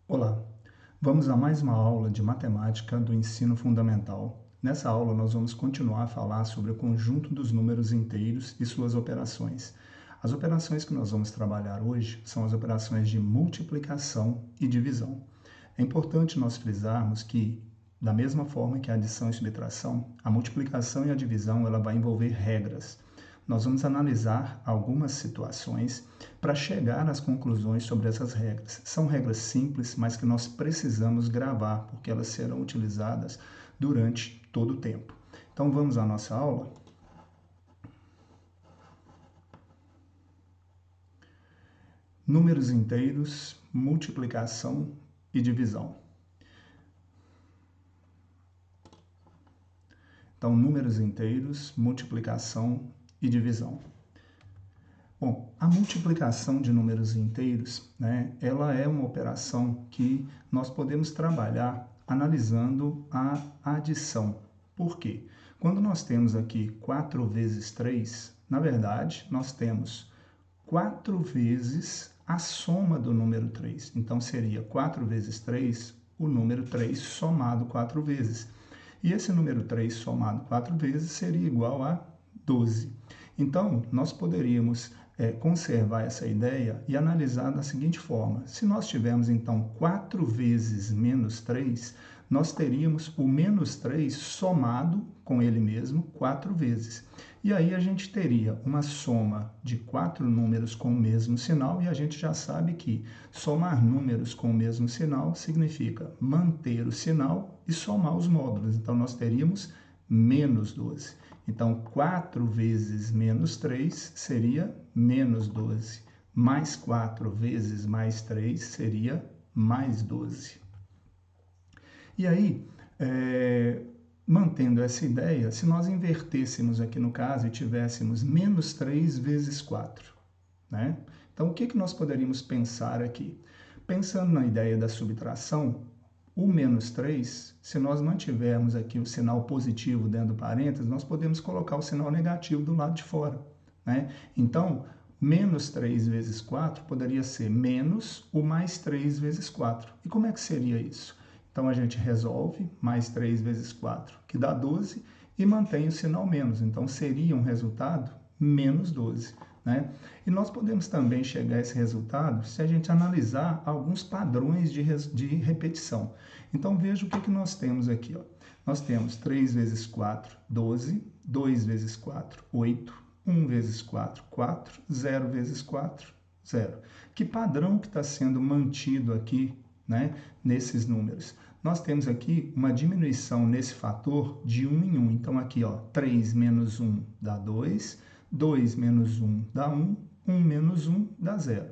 Olá, vamos a mais uma aula de matemática do ensino fundamental. Nessa aula nós vamos continuar a falar sobre o conjunto dos números inteiros e suas operações. As operações que nós vamos trabalhar hoje são as operações de multiplicação e divisão. É importante nós frisarmos que, da mesma forma que a adição e subtração, a multiplicação e a divisão ela vai envolver regras. Nós vamos analisar algumas situações para chegar às conclusões sobre essas regras. São regras simples, mas que nós precisamos gravar, porque elas serão utilizadas durante todo o tempo. Então vamos à nossa aula? Números inteiros, multiplicação e divisão. Então, números inteiros, multiplicação e divisão. Bom, a multiplicação de números inteiros, ela é uma operação que nós podemos trabalhar analisando a adição. Por quê? Quando nós temos aqui 4 vezes 3, na verdade, nós temos 4 vezes a soma do número 3. Então, seria 4 vezes 3, o número 3 somado 4 vezes. E esse número 3 somado 4 vezes seria igual a 12. Então, nós poderíamos conservar essa ideia e analisar da seguinte forma. Se nós tivermos, então, 4 vezes menos 3, nós teríamos o menos 3 somado com ele mesmo 4 vezes. E aí a gente teria uma soma de 4 números com o mesmo sinal, e a gente já sabe que somar números com o mesmo sinal significa manter o sinal e somar os módulos. Então, nós teríamos menos 12. Então, 4 vezes menos 3 seria menos 12. Mais 4 vezes mais 3 seria mais 12. E aí, mantendo essa ideia, se nós invertêssemos aqui no caso e tivéssemos menos 3 vezes 4, né? Então, o que nós poderíamos pensar aqui? Pensando na ideia da subtração, o menos 3, se nós mantivermos aqui o sinal positivo dentro do parênteses, nós podemos colocar o sinal negativo do lado de fora, né? Então, menos 3 vezes 4 poderia ser menos o mais 3 vezes 4. E como é que seria isso? Então, a gente resolve mais 3 vezes 4, que dá 12, e mantém o sinal menos. Então, seria um resultado menos 12. Né? E nós podemos também chegar a esse resultado se a gente analisar alguns padrões de repetição. Então, veja o que nós temos aqui. Ó. Nós temos 3 vezes 4, 12, 2 vezes 4, 8, 1 vezes 4, 4, 0 vezes 4, 0. Que padrão que está sendo mantido aqui, né, nesses números? Nós temos aqui uma diminuição nesse fator de 1 em 1. Então, aqui, ó, 3 menos 1 dá 2, 2 menos 1 dá 1, 1 menos 1 dá 0.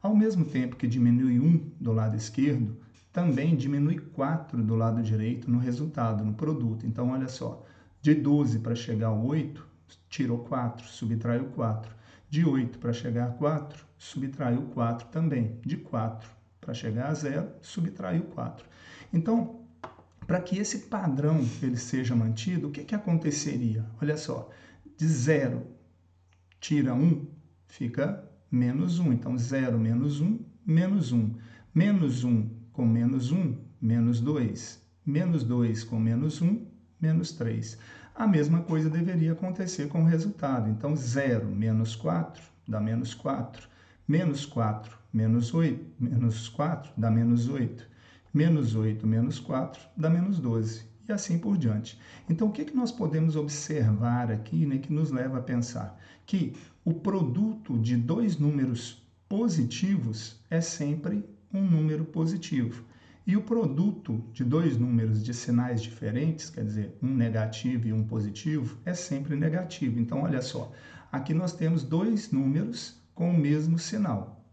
Ao mesmo tempo que diminui 1 do lado esquerdo, também diminui 4 do lado direito no resultado, no produto. Então, olha só, de 12 para chegar ao 8, tirou 4, subtraiu 4. De 8 para chegar a 4, subtraiu 4 também. De 4 para chegar a 0, subtraiu 4. Então, para que esse padrão ele seja mantido, o que aconteceria? Olha só, de 0 tira 1, fica menos 1. Então, 0 menos 1, menos 1. Menos 1 com menos 1, menos 2. Menos 2 com menos 1, menos 3. A mesma coisa deveria acontecer com o resultado. Então, 0 menos 4 dá menos 4. Menos 4 menos 8, menos 4 dá menos 8. Menos 8 menos 4 dá menos 12. E assim por diante. Então, o que nós podemos observar aqui, né, que nos leva a pensar? Que o produto de dois números positivos é sempre um número positivo. E o produto de dois números de sinais diferentes, quer dizer, um negativo e um positivo, é sempre negativo. Então, olha só, aqui nós temos dois números com o mesmo sinal,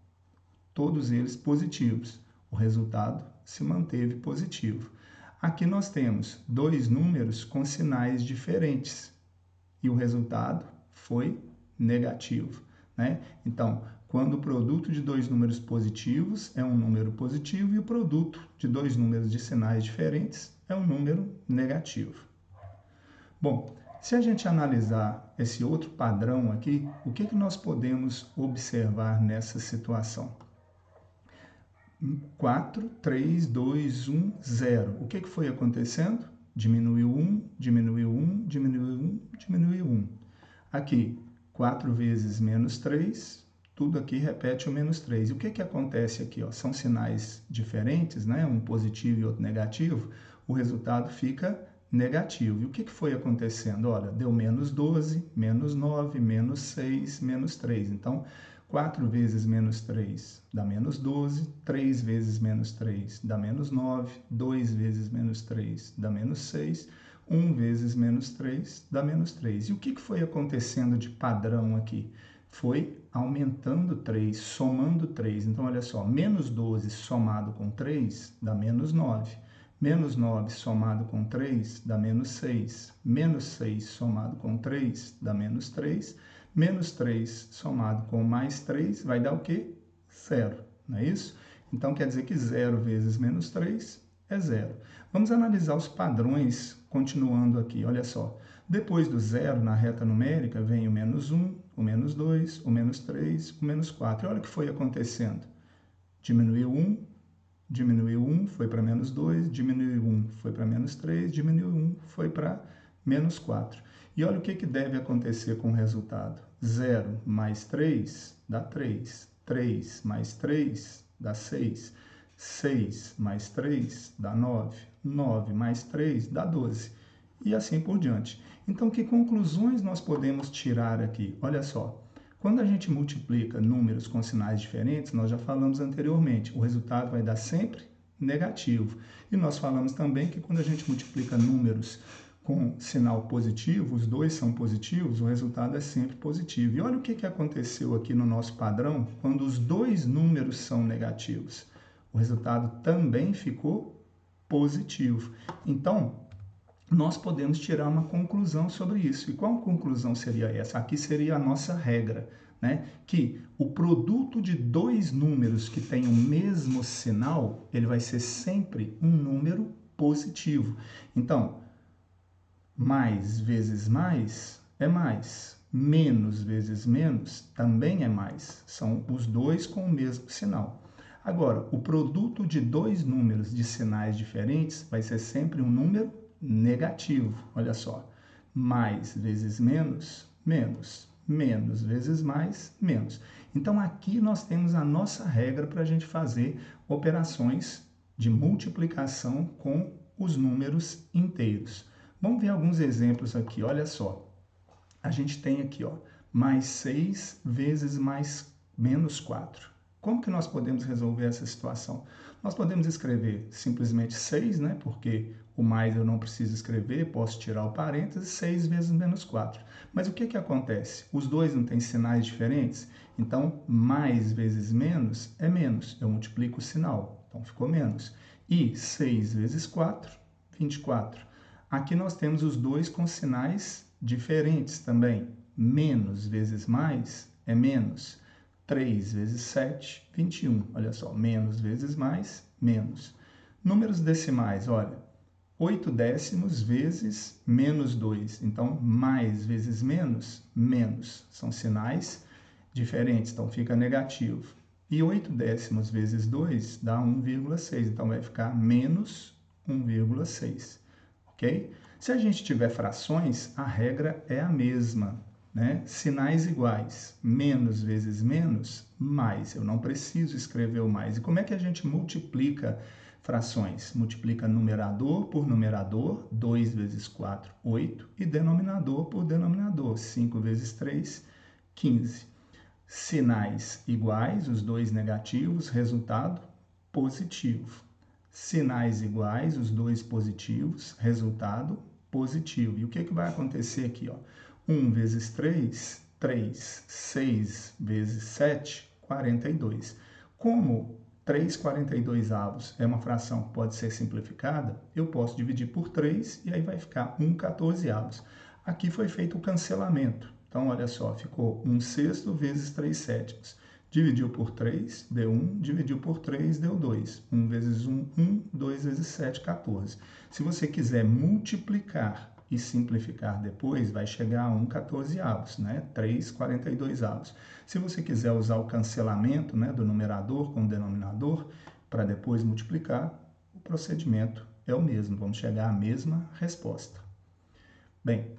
todos eles positivos. O resultado se manteve positivo. Aqui nós temos dois números com sinais diferentes e o resultado foi negativo, né? Então, quando o produto de dois números positivos é um número positivo e o produto de dois números de sinais diferentes é um número negativo. Bom, se a gente analisar esse outro padrão aqui, o que nós podemos observar nessa situação? 4, 3, 2, 1, 0. O que foi acontecendo? Diminuiu 1, diminuiu 1, diminuiu 1, diminuiu 1. Aqui, 4 vezes menos 3, tudo aqui repete o menos 3. E o que acontece aqui? Ó? São sinais diferentes, né? Um positivo e outro negativo. O resultado fica negativo. E o que foi acontecendo? Olha, deu menos 12, menos 9, menos 6, menos 3. Então, 4 vezes menos 3 dá menos 12, 3 vezes menos 3 dá menos 9, 2 vezes menos 3 dá menos 6, 1 vezes menos 3 dá menos 3. E o que foi acontecendo de padrão aqui? Foi aumentando 3, somando 3. Então, olha só, menos 12 somado com 3 dá menos 9. Menos 9 somado com 3 dá menos 6. Menos 6 somado com 3 dá menos 3. Menos 3 somado com mais 3 vai dar o quê? 0, não é isso? Então, quer dizer que 0 vezes menos 3 é 0. Vamos analisar os padrões, continuando aqui. Olha só, depois do 0, na reta numérica, vem o menos 1, o menos 2, o menos 3, o menos 4. E olha o que foi acontecendo. Diminuiu 1, foi para menos 2, diminuiu 1, foi para menos 3, diminuiu 1, foi para menos 4. E olha o que deve acontecer com o resultado. 0 mais 3 dá 3. 3 mais 3 dá 6. 6 mais 3 dá 9. 9 mais 3 dá 12. E assim por diante. Então, que conclusões nós podemos tirar aqui? Olha só. Quando a gente multiplica números com sinais diferentes, nós já falamos anteriormente, o resultado vai dar sempre negativo. E nós falamos também que quando a gente multiplica números com sinal positivo, os dois são positivos, o resultado é sempre positivo. E olha o que aconteceu aqui no nosso padrão, quando os dois números são negativos. O resultado também ficou positivo. Então, nós podemos tirar uma conclusão sobre isso. E qual conclusão seria essa? Aqui seria a nossa regra, né? Que o produto de dois números que têm o mesmo sinal, ele vai ser sempre um número positivo. Então, mais vezes mais é mais. Menos vezes menos também é mais. São os dois com o mesmo sinal. Agora, o produto de dois números de sinais diferentes vai ser sempre um número negativo. Olha só, mais vezes menos, menos. Menos vezes mais, menos. Então, aqui nós temos a nossa regra para a gente fazer operações de multiplicação com os números inteiros. Vamos ver alguns exemplos aqui, olha só. A gente tem aqui, ó, mais 6 vezes menos 4. Como que nós podemos resolver essa situação? Nós podemos escrever simplesmente 6, né? Porque o mais eu não preciso escrever, posso tirar o parênteses, 6 vezes menos 4. Mas o que acontece? Os dois não têm sinais diferentes? Então, mais vezes menos é menos. Eu multiplico o sinal, então ficou menos. E 6 vezes 4, 24. Aqui nós temos os dois com sinais diferentes também. Menos vezes mais é menos. 3 vezes 7, 21. Olha só, menos vezes mais, menos. Números decimais, olha, 8 décimos vezes menos 2. Então, mais vezes menos, menos. São sinais diferentes, então fica negativo. E 8 décimos vezes 2 dá 1,6. Então, vai ficar menos 1,6. Ok? Se a gente tiver frações, a regra é a mesma. Né? Sinais iguais, menos vezes menos, mais. Eu não preciso escrever o mais. E como é que a gente multiplica frações? Multiplica numerador por numerador, 2 vezes 4, 8, e denominador por denominador, 5 vezes 3, 15. Sinais iguais, os dois negativos, resultado positivo. Sinais iguais, os dois positivos, resultado positivo. E o que vai acontecer aqui? Ó? 1 vezes 3, 3. 6 vezes 7, 42. Como 3/42 é uma fração que pode ser simplificada, eu posso dividir por 3 e aí vai ficar 1/14. Aqui foi feito o cancelamento. Então, olha só, ficou 1/6 vezes 3/7. Dividiu por 3, deu 1. Dividiu por 3, deu 2. 1 vezes 1, 1. 2 vezes 7, 14. Se você quiser multiplicar e simplificar depois, vai chegar a 1/14, né? 3/42. Se você quiser usar o cancelamento, né, do numerador com o denominador, para depois multiplicar, o procedimento é o mesmo, vamos chegar à mesma resposta. Bem,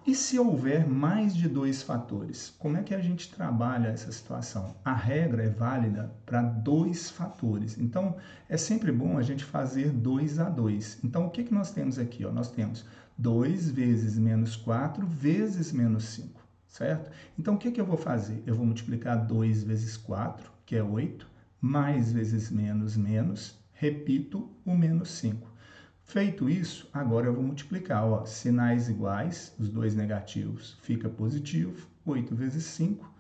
e se houver mais de 2 fatores? Como é que a gente trabalha essa situação? A regra é válida para 2 fatores. Então, é sempre bom a gente fazer 2 a 2. Então, o que nós temos aqui? Nós temos 2 vezes menos 4 vezes menos 5, certo? Então, o que eu vou fazer? Eu vou multiplicar 2 vezes 4, que é 8, mais vezes menos, menos, repito, o menos 5. Feito isso, agora eu vou multiplicar, sinais iguais, os dois negativos fica positivo, 8 vezes 5,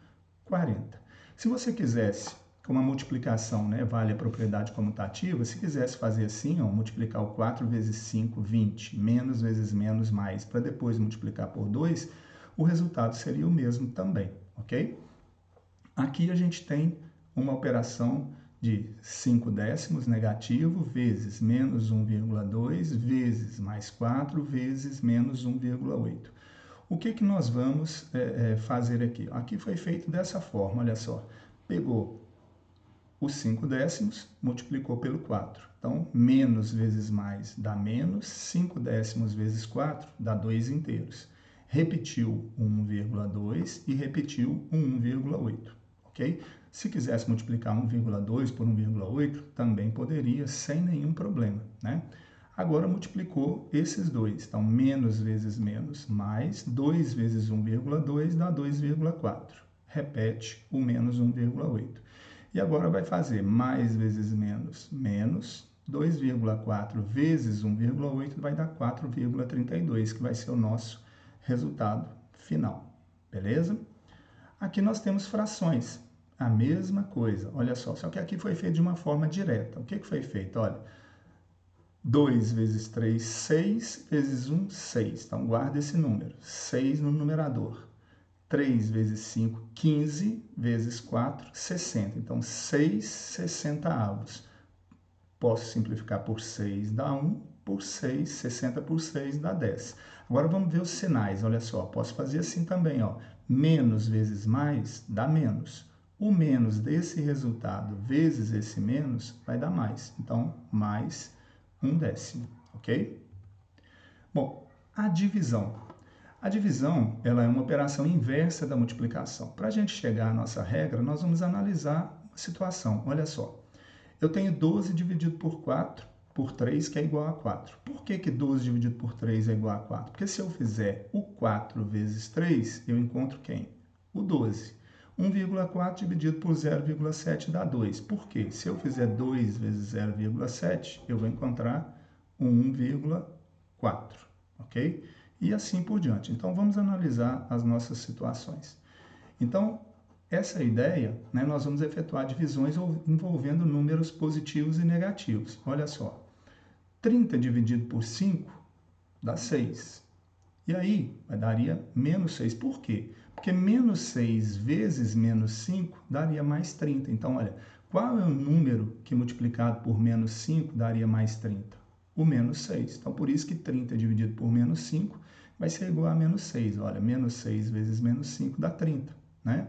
40. Se você quisesse, como a multiplicação vale a propriedade comutativa, se quisesse fazer assim, multiplicar o 4 vezes 5, 20, menos vezes menos, mais, para depois multiplicar por 2, o resultado seria o mesmo também, ok? Aqui a gente tem uma operação de 5 décimos negativo vezes menos 1,2 vezes mais 4 vezes menos 1,8. O que nós vamos fazer aqui? Aqui foi feito dessa forma, olha só. Pegou os 5 décimos, multiplicou pelo 4. Então, menos vezes mais dá menos, 5 décimos vezes 4 dá 2 inteiros. Repetiu o 1,2 e repetiu o 1,8, ok? Se quisesse multiplicar 1,2 por 1,8, também poderia, sem nenhum problema, né? Agora multiplicou esses dois. Então, menos vezes menos, mais 2 vezes 1,2 dá 2,4. Repete o menos 1,8. E agora vai fazer mais vezes menos, menos 2,4 vezes 1,8 vai dar 4,32, que vai ser o nosso resultado final. Beleza? Aqui nós temos frações. A mesma coisa, olha só que aqui foi feito de uma forma direta. O que foi feito? Olha, 2 vezes 3, 6, vezes 1, 6. Então, guarda esse número, 6 no numerador. 3 vezes 5, 15, vezes 4, 60. Então, 6 60avos. Posso simplificar por 6, dá 1, por 6, 60 por 6 dá 10. Agora, vamos ver os sinais, olha só. Posso fazer assim também, menos vezes mais dá menos. O menos desse resultado vezes esse menos vai dar mais. Então, mais 1 décimo, ok? Bom, a divisão. A divisão ela é uma operação inversa da multiplicação. Para a gente chegar à nossa regra, nós vamos analisar uma situação. Olha só, eu tenho 12 dividido por 4, por 3, que é igual a 4. Por que 12 dividido por 3 é igual a 4? Porque se eu fizer o 4 vezes 3, eu encontro quem? O 12. 1,4 dividido por 0,7 dá 2. Por quê? Se eu fizer 2 vezes 0,7, eu vou encontrar 1,4, ok? E assim por diante. Então, vamos analisar as nossas situações. Então, essa ideia, nós vamos efetuar divisões envolvendo números positivos e negativos. Olha só, 30 dividido por 5 dá 6. E aí, daria menos 6. Por quê? Porque menos 6 vezes menos 5 daria mais 30. Então, olha, qual é o número que multiplicado por menos 5 daria mais 30? O menos 6. Então, por isso que 30 dividido por menos 5 vai ser igual a menos 6. Olha, menos 6 vezes menos 5 dá 30, né?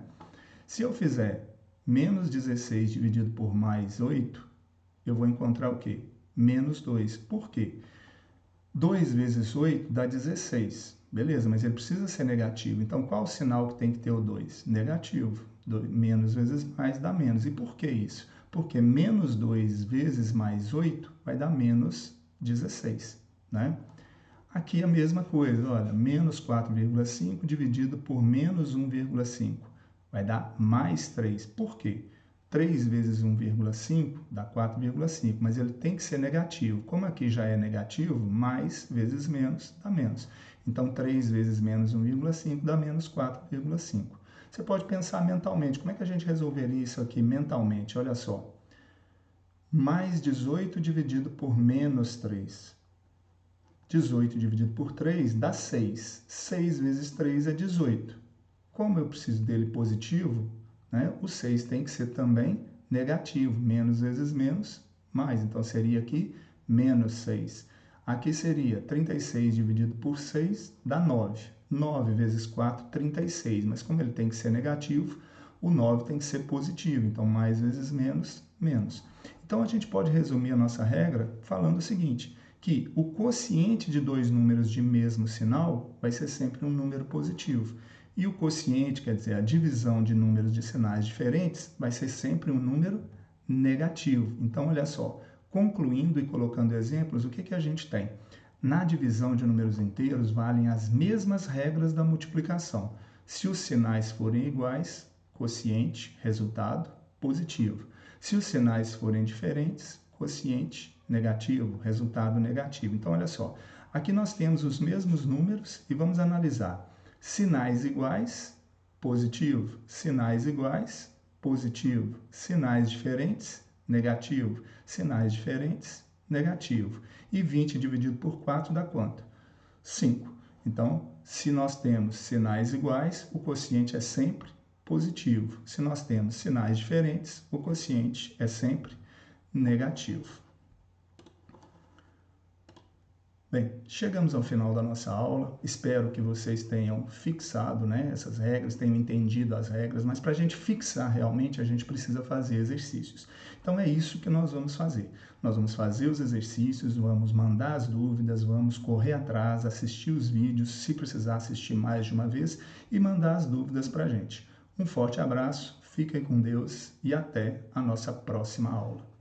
Se eu fizer menos 16 dividido por mais 8, eu vou encontrar o quê? Menos 2. Por quê? 2 vezes 8 dá 16. Beleza, mas ele precisa ser negativo. Então, qual o sinal que tem que ter o 2? Negativo. Menos vezes mais dá menos. E por que isso? Porque menos 2 vezes mais 8 vai dar menos 16, né? Aqui a mesma coisa, olha, menos 4,5 dividido por menos 1,5 vai dar mais 3. Por quê? 3 vezes 1,5 dá 4,5, mas ele tem que ser negativo. Como aqui já é negativo, mais vezes menos dá menos. Então, 3 vezes menos 1,5 dá menos 4,5. Você pode pensar mentalmente, como é que a gente resolveria isso aqui mentalmente? Olha só, mais 18 dividido por menos 3. 18 dividido por 3 dá 6. 6 vezes 3 é 18. Como eu preciso dele positivo, o 6 tem que ser também negativo. Menos vezes menos, mais. Então, seria aqui menos 6. Aqui seria 36 dividido por 6 dá 9. 9 vezes 4, 36. Mas como ele tem que ser negativo, o 9 tem que ser positivo. Então, mais vezes menos, menos. Então, a gente pode resumir a nossa regra falando o seguinte, que o quociente de dois números de mesmo sinal vai ser sempre um número positivo. E o quociente, quer dizer, a divisão de números de sinais diferentes, vai ser sempre um número negativo. Então, olha só, concluindo e colocando exemplos, o que a gente tem? Na divisão de números inteiros, valem as mesmas regras da multiplicação. Se os sinais forem iguais, quociente, resultado, positivo. Se os sinais forem diferentes, quociente, negativo, resultado negativo. Então, olha só, aqui nós temos os mesmos números e vamos analisar. Sinais iguais, positivo. Sinais iguais, positivo. Sinais diferentes, negativo. Sinais diferentes, negativo. E 20 dividido por 4 dá quanto? 5. Então, se nós temos sinais iguais, o quociente é sempre positivo. Se nós temos sinais diferentes, o quociente é sempre negativo. Bem, chegamos ao final da nossa aula. Espero que vocês tenham fixado, essas regras, tenham entendido as regras, mas para a gente fixar realmente, a gente precisa fazer exercícios. Então, é isso que nós vamos fazer. Nós vamos fazer os exercícios, vamos mandar as dúvidas, vamos correr atrás, assistir os vídeos, se precisar assistir mais de uma vez, e mandar as dúvidas para a gente. Um forte abraço, fiquem com Deus e até a nossa próxima aula.